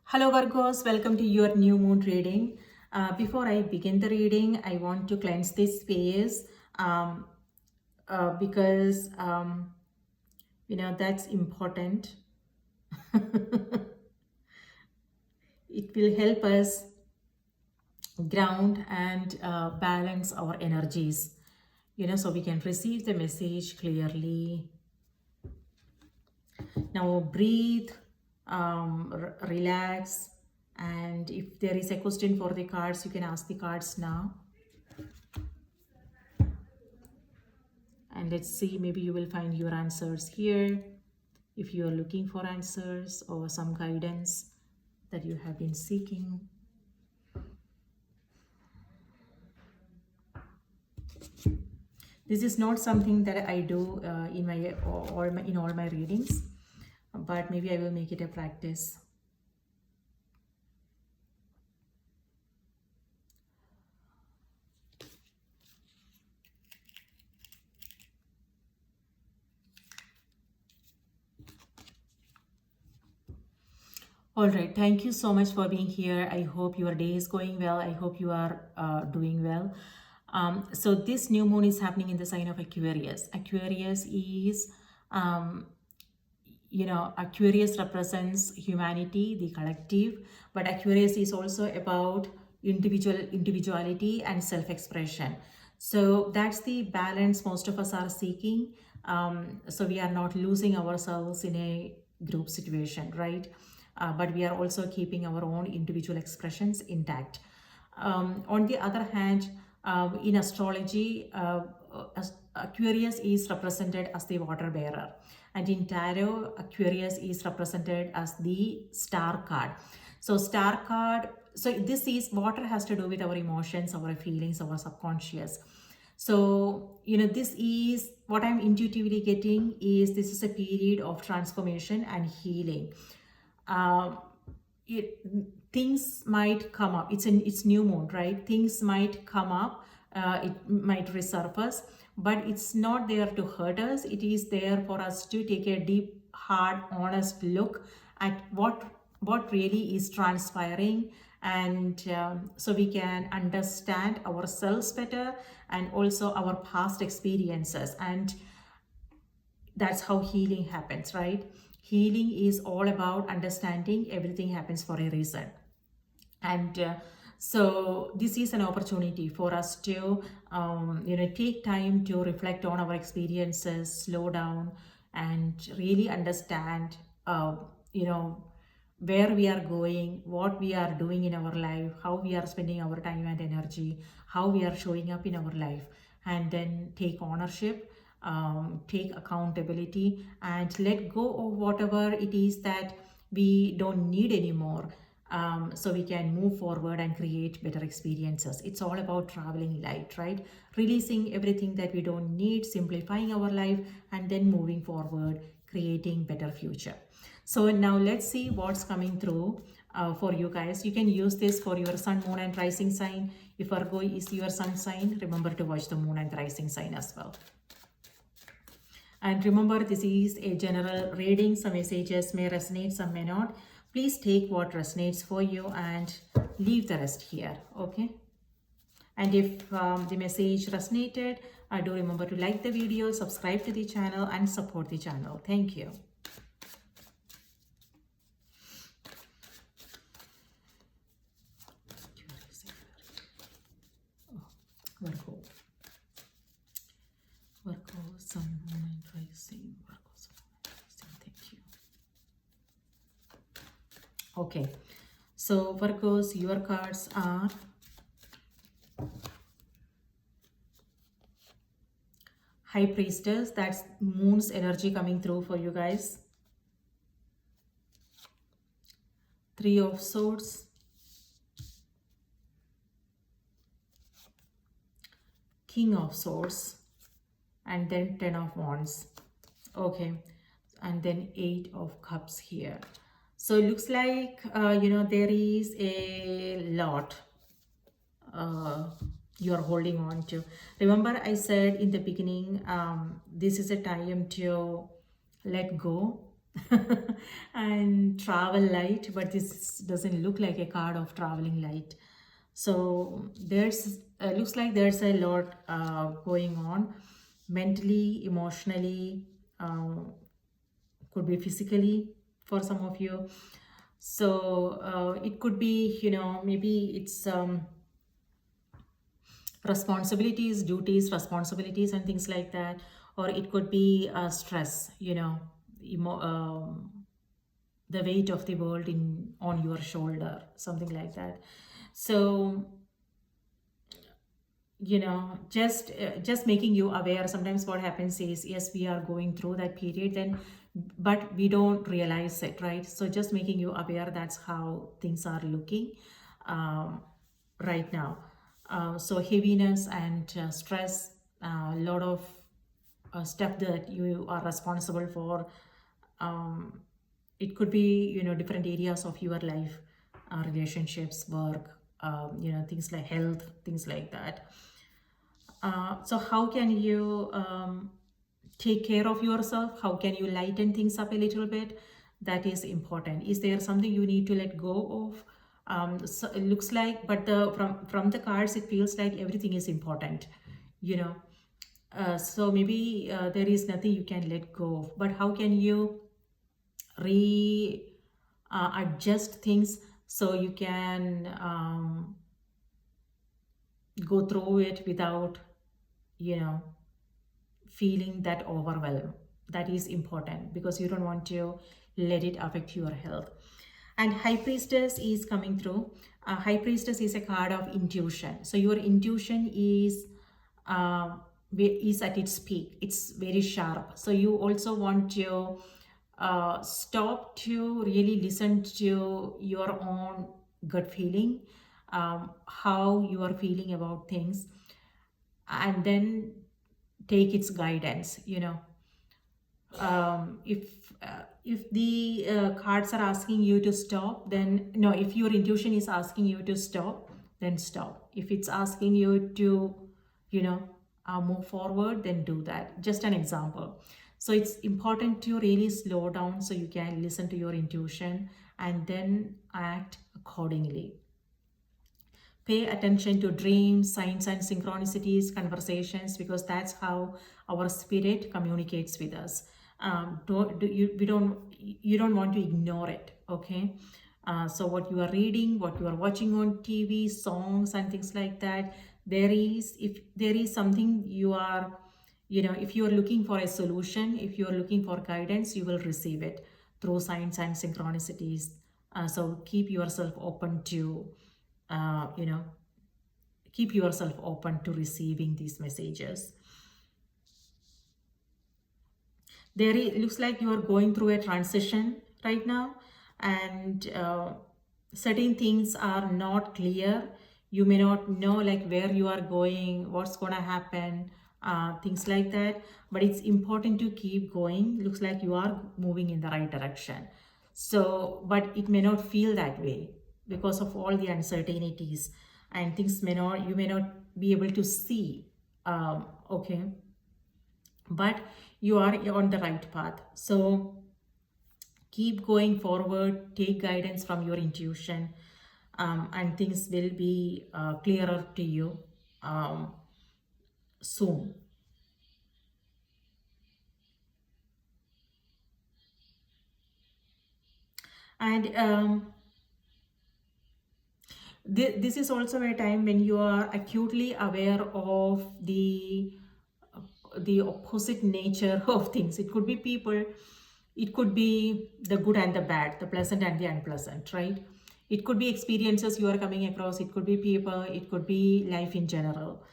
Hello Virgos, welcome to your new moon reading. Before I begin the reading, I want to cleanse this space um, because that's important. It will help us ground and balance our energies, so we can receive the message clearly. Now breathe, relax, and if there is a question for the cards, you can ask the cards now. And let's see, maybe you will find your answers here if you are looking for answers or some guidance that you have been seeking. This is not something that I do in all my readings, but maybe I will make it a practice. All right, thank you so much for being here. I hope your day is going well. I hope you are doing well. So this new moon is happening in the sign of Aquarius. Aquarius is, Aquarius represents humanity, the collective, but Aquarius is also about individuality and self-expression. So that's the balance most of us are seeking. So we are not losing ourselves in a group situation, right? But we are also keeping our own individual expressions intact. On the other hand, in astrology, Aquarius is represented as the water bearer, and in tarot, Aquarius is represented as the star card. So star card, so this is water has to do with our emotions, our feelings, our subconscious. So, this is what I'm intuitively getting is this is a period of transformation and healing. It, things might come up. It's new moon, right? Things might come up. It might resurface, but it's not there to hurt us. It is there for us to take a deep, hard, honest look at what really is transpiring, and so we can understand ourselves better and also our past experiences. And that's how healing happens, right? Healing is all about understanding everything happens for a reason. And so this is an opportunity for us to take time to reflect on our experiences, slow down, and really understand where we are going, what we are doing in our life, how we are spending our time and energy, how we are showing up in our life, and then take ownership, take accountability, and let go of whatever it is that we don't need anymore, so we can move forward and create better experiences. It's all about traveling light, right? Releasing everything that we don't need, simplifying our life, and then moving forward, creating better future. So now let's see what's coming through for you guys. You can use this for your sun, moon, and rising sign. If Virgo is your sun sign, remember to watch the moon and rising sign as well. And remember, this is a general reading. Some messages may resonate, some may not. Please take what resonates for you and leave the rest here, okay? And if the message resonated, do remember to like the video, subscribe to the channel, and support the channel. Thank you. Virgo. Virgo, sun, moon, and rising. Virgo, sun, moon, and rising. Thank you. Okay. So, Virgos, your cards are High Priestess. That's moon's energy coming through for you guys. Three of Swords. King of Swords, and then 10 of Wands. Okay, and then 8 of Cups here. So it looks like there is a lot you are holding on to. Remember, I said in the beginning, this is a time to let go, And travel light, but this doesn't look like a card of traveling light. So there's looks like there's a lot going on mentally, emotionally, could be physically for some of you. So it could be, maybe it's responsibilities, duties, responsibilities, and things like that. Or it could be stress, the weight of the world in on your shoulder, something like that. So just making you aware. Sometimes what happens is, yes, we are going through that period then, but we don't realize it, right? So just making you aware, that's how things are looking um, right now. So heaviness and stress, a lot of stuff that you are responsible for. um, it could be, different areas of your life, relationships, work, things like health, things like that. So how can you take care of yourself? How can you lighten things up a little bit? That is important. Is there something you need to let go of? So it looks like, but from the cards, it feels like everything is important. You know, so maybe there is nothing you can let go of. But how can you re adjust things so you can go through it without, you know feeling that overwhelm? That is important because you don't want to let it affect your health. And high priestess is coming through. High priestess is a card of intuition. So your intuition uh, is at its peak. It's very sharp. So you also want to stop to really listen to your own gut feeling, how you are feeling about things, and then take its guidance. If the cards are asking you to stop, then no. If your intuition is asking you to stop, then stop. If it's asking you to, you know move forward, then do that. Just an example. So it's important to really slow down so you can listen to your intuition and then act accordingly. Pay attention to dreams, signs, and synchronicities, conversations, because that's how our spirit communicates with us. You don't want to ignore it, okay? So what you are reading, what you are watching on TV, songs, and things like that, if there is something you are, if you are looking for a solution, if you are looking for guidance, you will receive it through signs and synchronicities. So keep yourself open to, uh, you know, keep yourself open to receiving these messages. Looks like you are going through a transition right now, and certain things are not clear. You may not know like where you are going, what's gonna happen, things like that. But it's important to keep going. Looks like you are moving in the right direction. So, but it may not feel that way because of all the uncertainties, and things you may not be able to see. Okay, but you are on the right path. So keep going forward, take guidance from your intuition, and things will be clearer to you soon. And this is also a time when you are acutely aware of the opposite nature of things. It could be people, it could be the good and the bad, the pleasant and the unpleasant, right? It could be experiences you are coming across, it could be people, it could be life in general,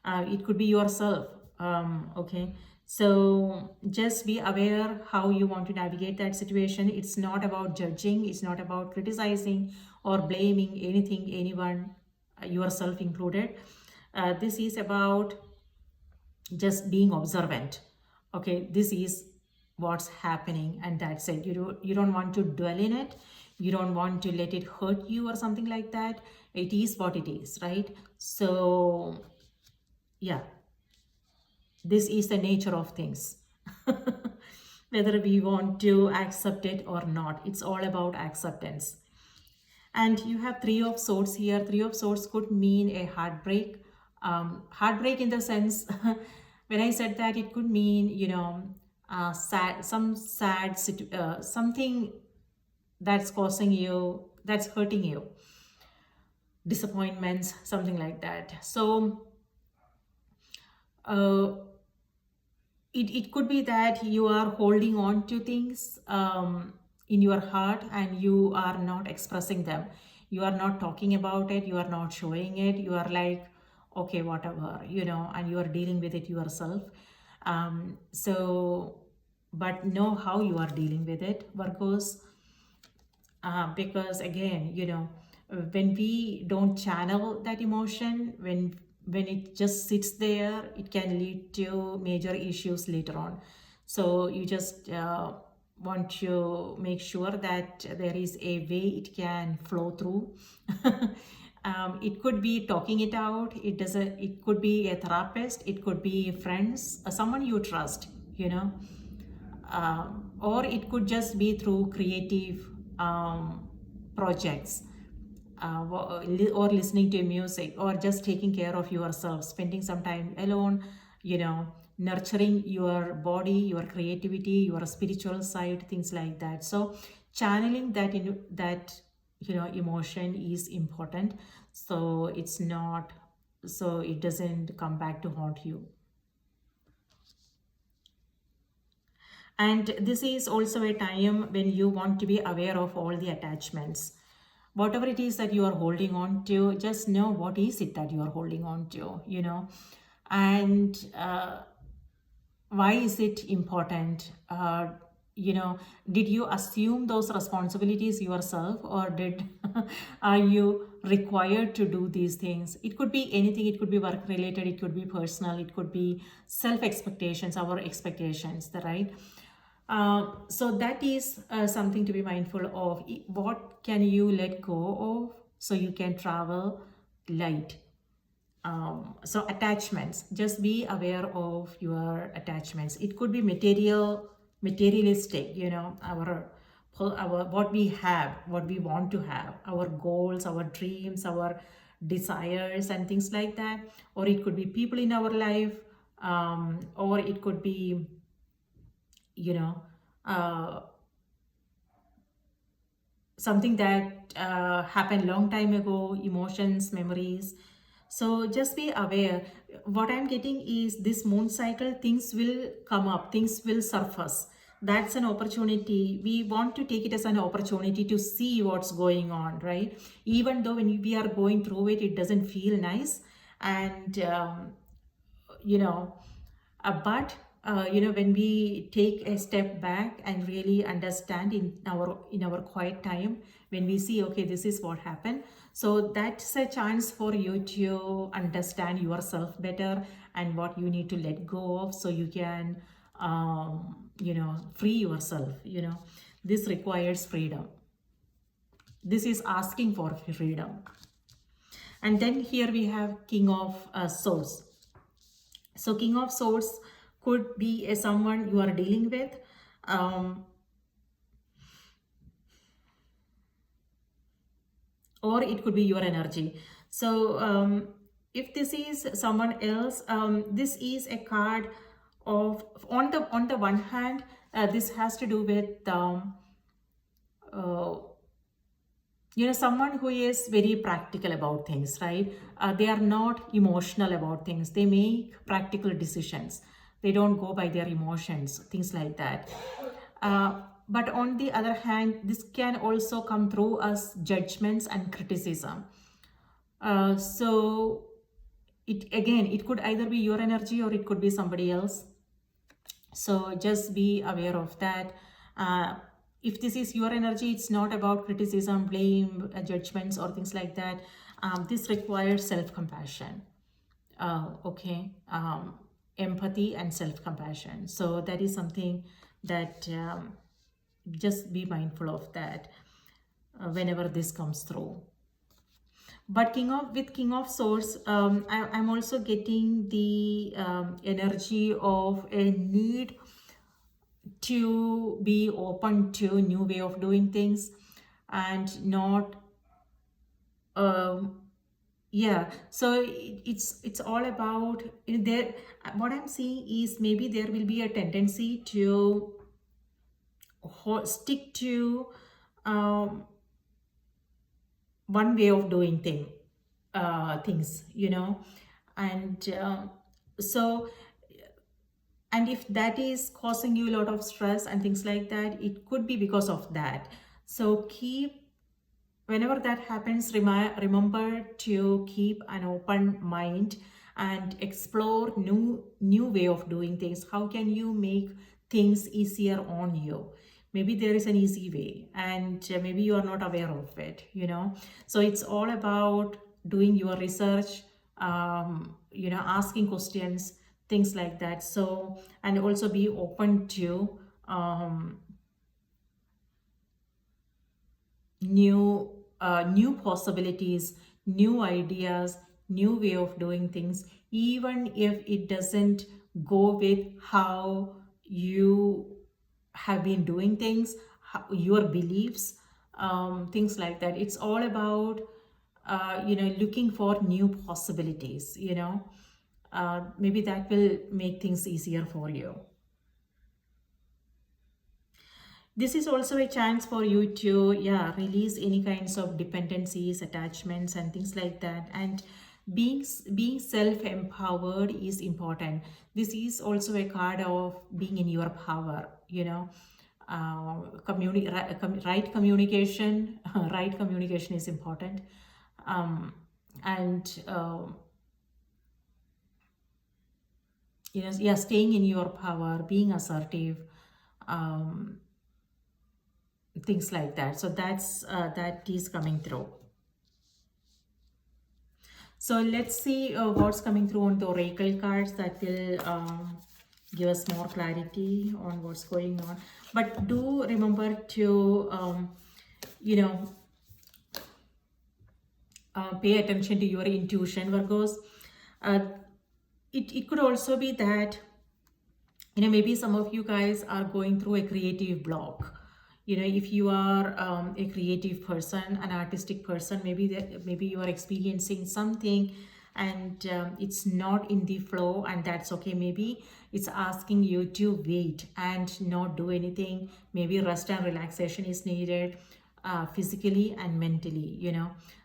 it could be yourself. Okay, so just be aware how you want to navigate that situation. It's not about judging, it's not about criticizing or blaming anything, anyone, yourself included. This is about just being observant. Okay, this is what's happening, and that's it. You don't want to dwell in it, you don't want to let it hurt you or something like that. It is what it is, right? So yeah, this is the nature of things. whether we want to accept it or not. It's all about acceptance. And you have Three of Swords here. Three of Swords could mean a heartbreak. Heartbreak in the sense, when I said that, it could mean, sad, something that's causing you, that's hurting you, disappointments, something like that. So uh, it could be that you are holding on to things in your heart and you are not expressing them. You are not talking about it, you are not showing it, you are like, okay, whatever, and you are dealing with it yourself. So but know how you are dealing with it, Virgos. Because again, when we don't channel that emotion, when it just sits there, it can lead to major issues later on. So you just want to make sure that there is a way it can flow through. It could be talking it out. It could be a therapist, it could be friends, someone you trust, or it could just be through creative projects, or listening to music, or just taking care of yourself, spending some time alone, nurturing your body, your creativity, your spiritual side, things like that. So channeling that emotion is important, so it doesn't come back to haunt you. And this is also a time when you want to be aware of all the attachments. Whatever it is that you are holding on to, just know what is it that you are holding on to, and why is it important? Did you assume those responsibilities yourself, or are you required to do these things? It could be anything. It could be work related, it could be personal, it could be self expectations, our expectations, right? So that is something to be mindful of. What can you let go of so you can travel light? So attachments, just be aware of your attachments. It could be materialistic, our what we have, what we want to have, our goals, our dreams, our desires, and things like that. Or it could be people in our life, or it could be, uh, something that happened long time ago, emotions, memories. So just be aware. What I'm getting is this moon cycle, things will come up, things will surface. That's an opportunity. We want to take it as an opportunity to see what's going on, right? Even though when we are going through it, it doesn't feel nice. And you know but when we take a step back and really understand in our quiet time, when we see, okay, this is what happened, so that's a chance for you to understand yourself better and what you need to let go of, so you can free yourself. This requires freedom. This is asking for freedom. And then here we have King of Swords. So King of Swords could be someone you are dealing with. Or it could be your energy. So if this is someone else, this is a card of, on the one hand, this has to do with someone who is very practical about things, right? They are not emotional about things. They make practical decisions. They don't go by their emotions, things like that. But on the other hand, this can also come through as judgments and criticism. So it could either be your energy or it could be somebody else. So just be aware of that. If this is your energy, it's not about criticism, blame, judgments, or things like that. This requires self-compassion. Okay. Empathy and self-compassion. So that is something that just be mindful of that whenever this comes through. But with King of Swords, I'm also getting the energy of a need to be open to new way of doing things, and not um, yeah. So it's all about there. What I'm seeing is maybe there will be a tendency to stick to um, one way of doing things, and so, and if that is causing you a lot of stress and things like that, it could be because of that. So keep, whenever that happens, remember to keep an open mind and explore new way of doing things. How can you make things easier on you? Maybe there is an easy way, and maybe you are not aware of it. So it's all about doing your research, asking questions, things like that. So, and also be open to new possibilities, new ideas, new way of doing things, even if it doesn't go with how you have been doing things, your beliefs, things like that. It's all about looking for new possibilities. Maybe that will make things easier for you. This is also a chance for you to, yeah, release any kinds of dependencies, attachments, and things like that. And being self-empowered is important. This is also a card of being in your power. Right communication, right communication is important. And yeah, staying in your power, being assertive, um, things like that. So that is coming through. So let's see what's coming through on the oracle cards that will give us more clarity on what's going on. But do remember to pay attention to your intuition, Virgos. uh, it could also be that maybe some of you guys are going through a creative block. If you are a creative person, an artistic person, maybe you are experiencing something, and it's not in the flow, and that's okay. Maybe it's asking you to wait and not do anything. Maybe rest and relaxation is needed, physically and mentally.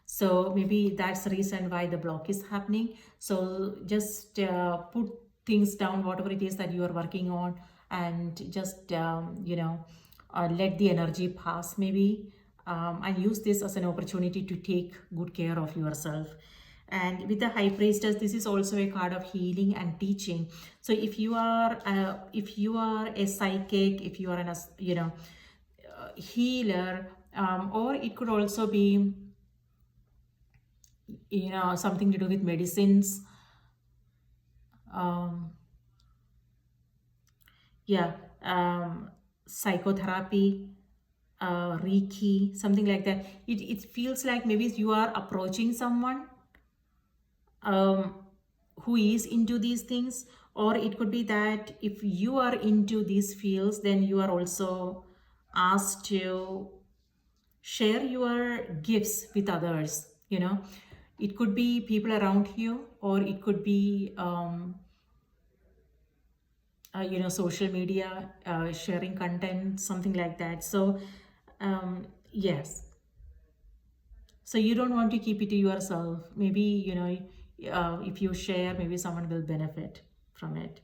So maybe that's the reason why the block is happening. So just put things down, whatever it is that you are working on, and just let the energy pass, maybe, and use this as an opportunity to take good care of yourself. And with the high priestess, this is also a card of healing and teaching. So if you are a psychic, if you are healer, or it could also be something to do with medicines, um, yeah, psychotherapy, Reiki, something like that. It feels like maybe you are approaching someone um, who is into these things, or it could be that if you are into these fields, then you are also asked to share your gifts with others. It could be people around you, or it could be social media, sharing content, something like that. So yes, so you don't want to keep it to yourself. Maybe if you share, maybe someone will benefit from it.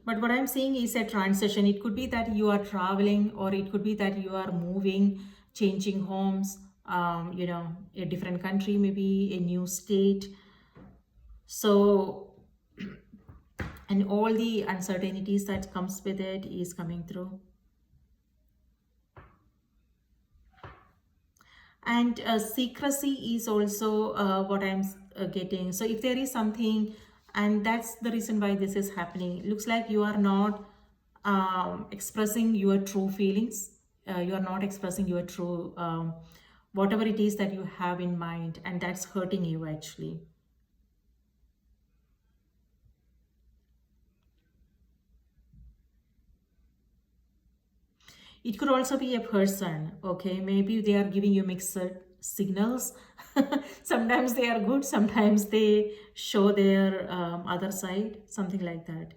But what I'm seeing is a transition. It could be that you are traveling, or it could be that you are moving, changing homes, a different country, maybe a new state. So, and all the uncertainties that comes with it is coming through. And secrecy is also what I'm getting. So if there is something, and that's the reason why this is happening, it looks like you are not expressing your true feelings. You are not expressing your true whatever it is that you have in mind, and that's hurting you actually. It could also be a person, okay? Maybe they are giving you mixed signals. Sometimes they are good, sometimes they show their other side, something like that.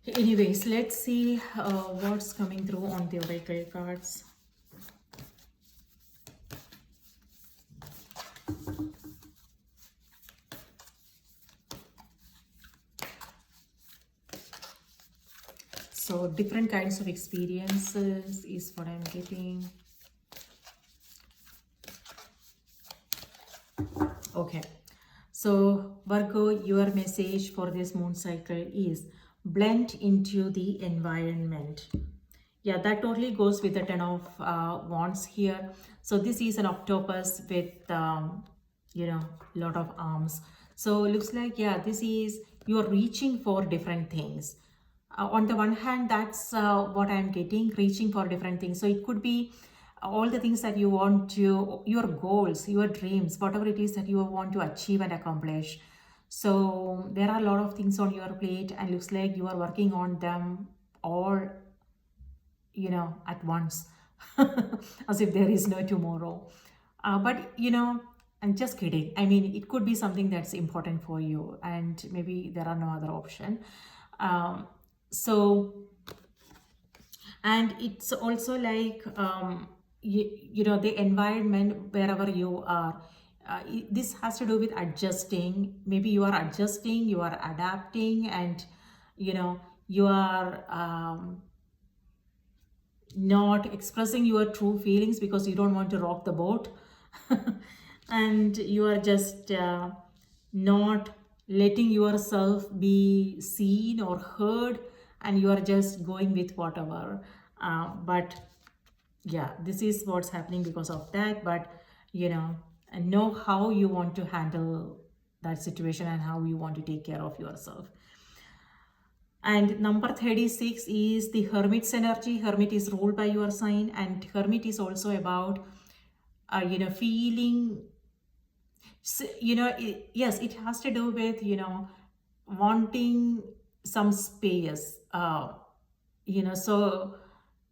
Anyways, let's see what's coming through on the oracle cards. So different kinds of experiences is what I'm getting. Okay. So Virgo, your message for this moon cycle is blend into the environment. Yeah, that totally goes with the Ten of Wands here. So this is an octopus with, lot of arms. So looks like, yeah, this is, you're reaching for different things. On the one hand, that's what I'm getting, reaching for different things. So it could be all the things that you want to, your goals, your dreams, whatever it is that you want to achieve and accomplish. So there are a lot of things on your plate and looks like you are working on them all, at once, as if there is no tomorrow. But I'm just kidding. I mean, it could be something that's important for you and maybe there are no other option. um, so and it's also like, the environment wherever you are, this has to do with adjusting. Maybe you are adjusting, you are adapting, and you are not expressing your true feelings because you don't want to rock the boat. And you are just not letting yourself be seen or heard, and you are just going with whatever. But yeah, this is what's happening because of that. But and know how you want to handle that situation and how you want to take care of yourself. And number 36 is the Hermit's energy. Hermit is ruled by your sign, and Hermit is also about, feeling, yes, it has to do with, wanting some space. So,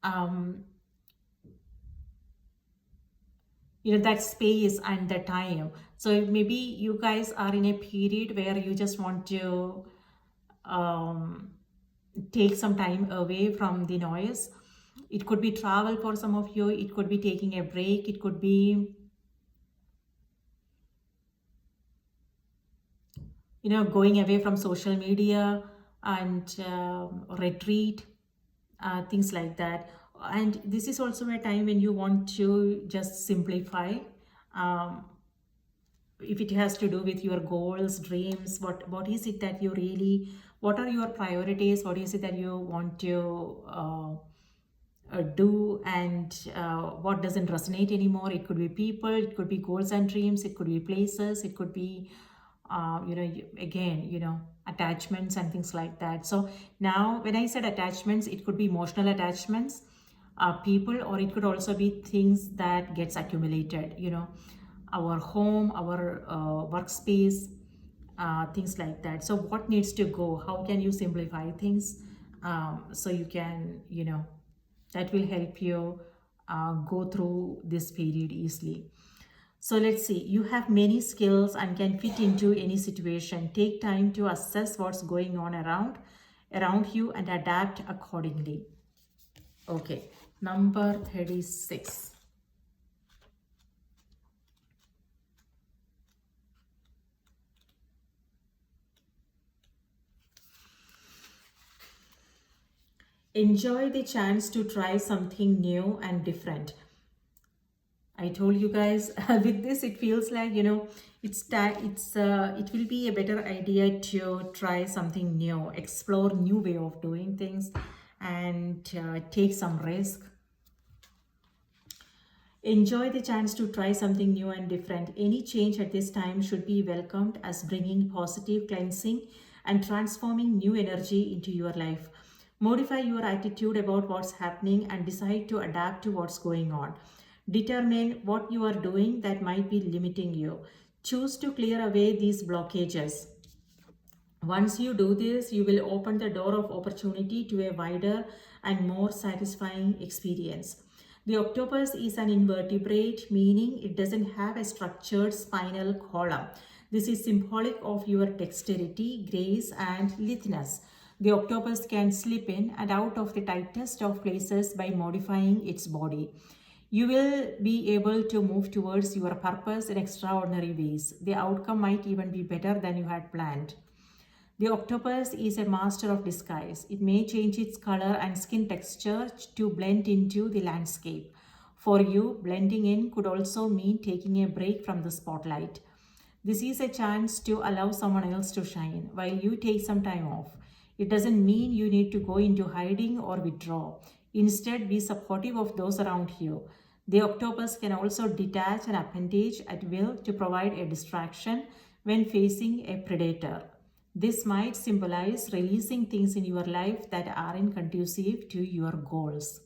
um, that space and the time. So maybe you guys are in a period where you just want to, um, take some time away from the noise. It could be travel for some of you, it could be taking a break, it could be going away from social media and retreat, things like that. And this is also a time when you want to just simplify. um, if it has to do with your goals, dreams, what is it that you really, what are your priorities, what is it that you want to do, and what doesn't resonate anymore. It could be people, it could be goals and dreams, it could be places, it could be again, attachments and things like that. So now when I said attachments, it could be emotional attachments, people, or it could also be things that gets accumulated, our home, our workspace, things like that. So what needs to go, how can you simplify things, so you can, that will help you go through this period easily. So let's see, you have many skills and can fit into any situation. Take time to assess what's going on around you and adapt accordingly. Okay, number 36. Enjoy the chance to try something new and different. I told you guys, with this it feels like, it will be a better idea to try something new, explore new way of doing things, and take some risk. Enjoy the chance to try something new and different. Any change at this time should be welcomed as bringing positive cleansing and transforming new energy into your life. Modify your attitude about what's happening and decide to adapt to what's going on. Determine what you are doing that might be limiting you. Choose to clear away these blockages. Once you do this, you will open the door of opportunity to a wider and more satisfying experience. The octopus is an invertebrate, meaning it doesn't have a structured spinal column. This is symbolic of your dexterity, grace, and litheness. The octopus can slip in and out of the tightest of places by modifying its body. You will be able to move towards your purpose in extraordinary ways. The outcome might even be better than you had planned. The octopus is a master of disguise. It may change its color and skin texture to blend into the landscape. For you, blending in could also mean taking a break from the spotlight. This is a chance to allow someone else to shine while you take some time off. It doesn't mean you need to go into hiding or withdraw. Instead, be supportive of those around you. The octopus can also detach an appendage at will to provide a distraction when facing a predator. This might symbolize releasing things in your life that aren't conducive to your goals.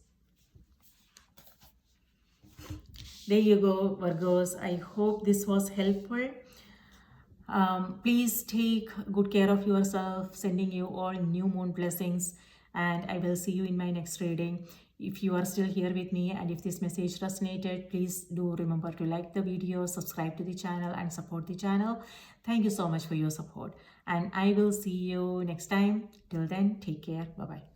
There you go, Virgos. I hope this was helpful. Please take good care of yourself, sending you all new moon blessings, and I will see you in my next reading. If you are still here with me and if this message resonated, please do remember to like the video, subscribe to the channel, and support the channel. Thank you so much for your support, and I will see you next time. Till then, take care. Bye-bye.